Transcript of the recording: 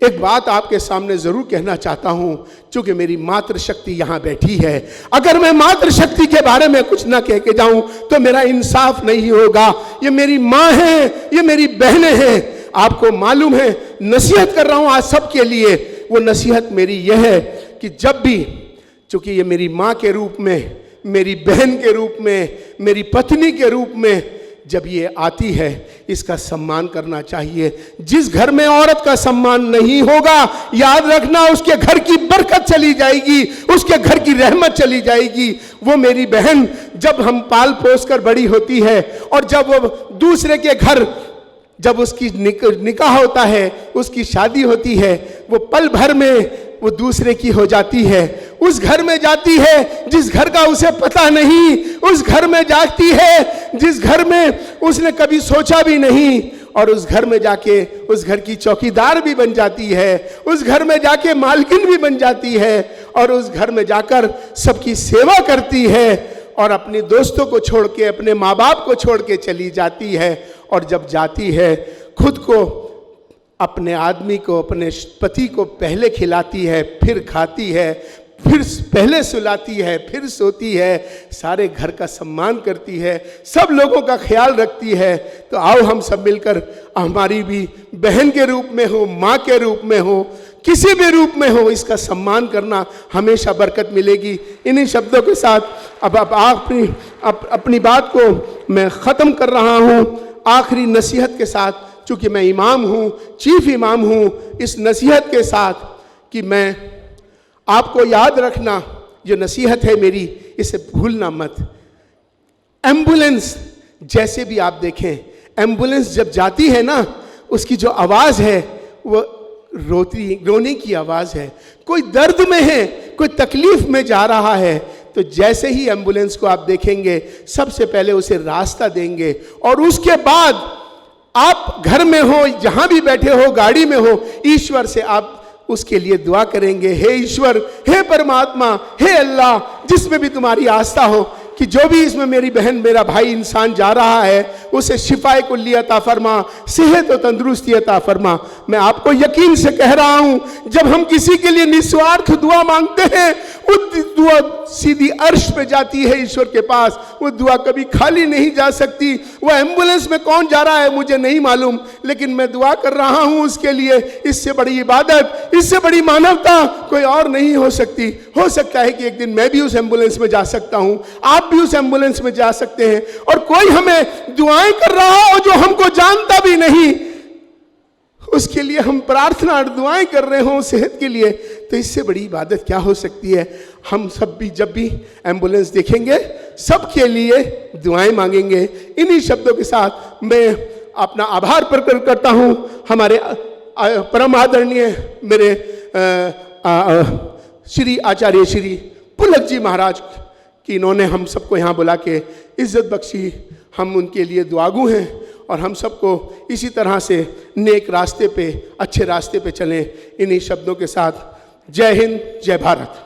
एक बात आपके सामने जरूर कहना चाहता हूं, क्योंकि मेरी मातृशक्ति यहां बैठी है। अगर मैं मातृशक्ति के बारे में कुछ ना कह के जाऊं तो मेरा इंसाफ नहीं होगा। ये मेरी माँ है, ये मेरी बहनें हैं। आपको मालूम है, नसीहत कर रहा हूं आज सबके लिए। वो नसीहत मेरी यह है कि जब भी, चूंकि ये मेरी माँ के रूप में, मेरी बहन के रूप में, मेरी पत्नी के रूप में जब ये आती है, इसका सम्मान करना चाहिए। जिस घर में औरत का सम्मान नहीं होगा, याद रखना उसके घर की बरकत चली जाएगी, उसके घर की रहमत चली जाएगी। वो मेरी बहन जब हम पाल पोस कर बड़ी होती है और जब वो दूसरे के घर, जब उसकी निकाह होता है, उसकी शादी होती है, वो पल भर में वो दूसरे की हो जाती है। उस घर में जाती है जिस घर का उसे पता नहीं, उस घर में जाती है जिस घर में उसने कभी सोचा भी नहीं, और उस घर में जाके उस घर की चौकीदार भी बन जाती है, उस घर में जाके मालकिन भी बन जाती है, और उस घर में जाकर सबकी सेवा करती है, और अपने दोस्तों को छोड़ के, अपने माँ बाप को छोड़ के चली जाती है। और जब जाती है, खुद को, अपने आदमी को, अपने पति को पहले खिलाती है, फिर खाती है, फिर पहले सुलाती है, फिर सोती है, सारे घर का सम्मान करती है, सब लोगों का ख्याल रखती है। तो आओ हम सब मिलकर, हमारी भी बहन के रूप में हो, माँ के रूप में हो, किसी भी रूप में हो, इसका सम्मान करना, हमेशा बरकत मिलेगी। इन्हीं शब्दों के साथ अब अपनी बात को मैं ख़त्म कर रहा हूँ, आखिरी नसीहत के साथ। चूँकि मैं इमाम हूँ, चीफ इमाम हूँ, इस नसीहत के साथ कि मैं आपको याद रखना, जो नसीहत है मेरी, इसे भूलना मत। एम्बुलेंस जैसे भी आप देखें, एम्बुलेंस जब जाती है ना, उसकी जो आवाज़ है वो रोने की आवाज़ है। कोई दर्द में है, कोई तकलीफ में जा रहा है, तो जैसे ही एम्बुलेंस को आप देखेंगे, सबसे पहले उसे रास्ता देंगे, और उसके बाद आप घर में हो, जहां भी बैठे हो, गाड़ी में हो, ईश्वर से आप उसके लिए दुआ करेंगे, हे ईश्वर, हे परमात्मा, हे अल्लाह, जिसमें भी तुम्हारी आस्था हो, कि जो भी इसमें मेरी बहन, मेरा भाई इंसान जा रहा है, उसे शिफाए कुल्ली अता फरमा, सेहत और तंदुरुस्ती अता फरमा। मैं आपको यकीन से कह रहा हूं, जब हम किसी के लिए निस्वार्थ दुआ मांगते हैं, वो दुआ सीधी अर्श पे जाती है ईश्वर के पास। वो दुआ कभी खाली नहीं जा सकती। वो एम्बुलेंस में कौन जा रहा है मुझे नहीं मालूम, लेकिन मैं दुआ कर रहा हूं उसके लिए। इससे बड़ी इबादत, इससे बड़ी मानवता कोई और नहीं हो सकती। हो सकता है कि एक दिन मैं भी उस एम्बुलेंस में जा सकता हूं, आप भी उस एम्बुलेंस में जा सकते हैं, और कोई हमें दुआएं कर रहा हो जो हमको जानता भी नहीं, उसके लिए हम प्रार्थना और दुआएं कर रहे हो सेहत के लिए, तो इससे बड़ी इबादत क्या हो सकती है। हम सब भी जब भी एम्बुलेंस देखेंगे, सबके लिए दुआएं मांगेंगे। इन्हीं शब्दों के साथ मैं अपना आभार प्रकट करता हूं हमारे परम आदरणीय मेरे श्री आचार्य श्री पुलक जी महाराज कि इन्होंने हम सबको यहाँ बुला के इज्जत बख्शी। हम उनके लिए दुआगू हैं, और हम सबको इसी तरह से नेक रास्ते पे, अच्छे रास्ते पे चलें। इन्हीं शब्दों के साथ जय हिंद, जय भारत।